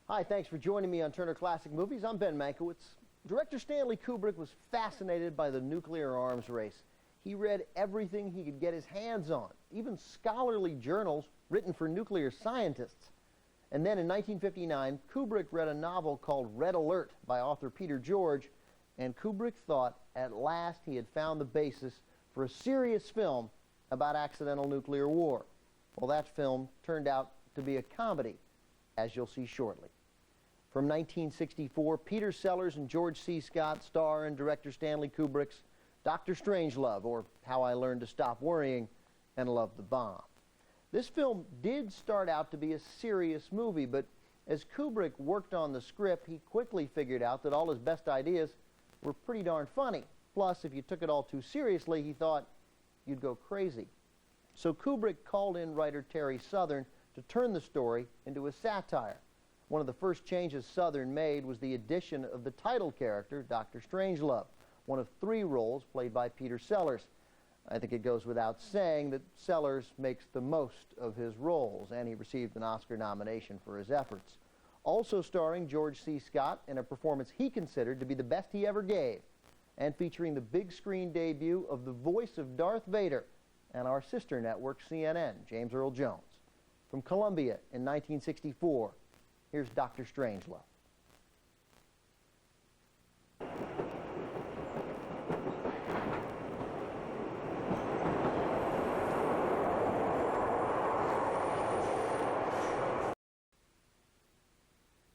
Hi, thanks for joining me on Turner Classic Movies. I'm Ben Mankiewicz. Director Stanley Kubrick was fascinated by the nuclear arms race. He read everything he could get his hands on, even scholarly journals written for nuclear scientists. And then in 1959, Kubrick read a novel called Red Alert by author Peter George, and Kubrick thought at last he had found the basis for a serious film about accidental nuclear war. Well, that film turned out to be a comedy, as you'll see shortly. From 1964, Peter Sellers and George C. Scott star in director Stanley Kubrick's Dr. Strangelove, or How I Learned to Stop Worrying and Love the Bomb. This film did start out to be a serious movie, but as Kubrick worked on the script, he quickly figured out that all his best ideas were pretty darn funny. Plus, if you took it all too seriously, he thought you'd go crazy. So Kubrick called in writer Terry Southern to turn the story into a satire. One of the first changes Southern made was the addition of the title character, Dr. Strangelove, one of 3 roles played by Peter Sellers. I think it goes without saying that Sellers makes the most of his roles, and he received an Oscar nomination for his efforts. Also starring George C. Scott in a performance he considered to be the best he ever gave, and featuring the big screen debut of the voice of Darth Vader and our sister network CNN, James Earl Jones. From Columbia in 1964, here's Dr. Strangelove.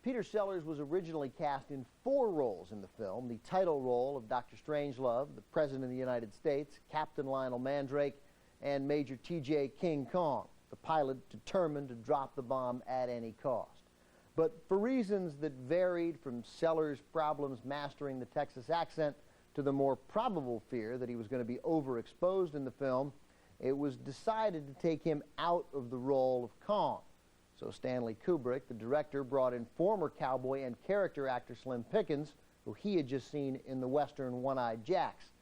Peter Sellers was originally cast in 4 roles in the film: the title role of Dr. Strangelove, the President of the United States, Captain Lionel Mandrake, and Major T.J. King Kong, the pilot determined to drop the bomb at any cost. But for reasons that varied from Sellers' problems mastering the Texas accent to the more probable fear that he was going to be overexposed in the film, it was decided to take him out of the role of Kong. So Stanley Kubrick, the director, brought in former cowboy and character actor Slim Pickens, who he had just seen in the western One-Eyed Jacks.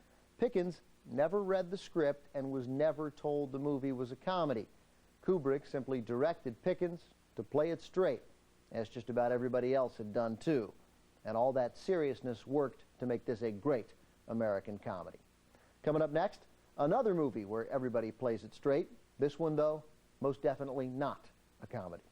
Pickens never read the script and was never told the movie was a comedy. Kubrick simply directed Pickens to play it straight, as just about everybody else had done too. And all that seriousness worked to make this a great American comedy. Coming up next, another movie where everybody plays it straight. This one, though, most definitely not a comedy.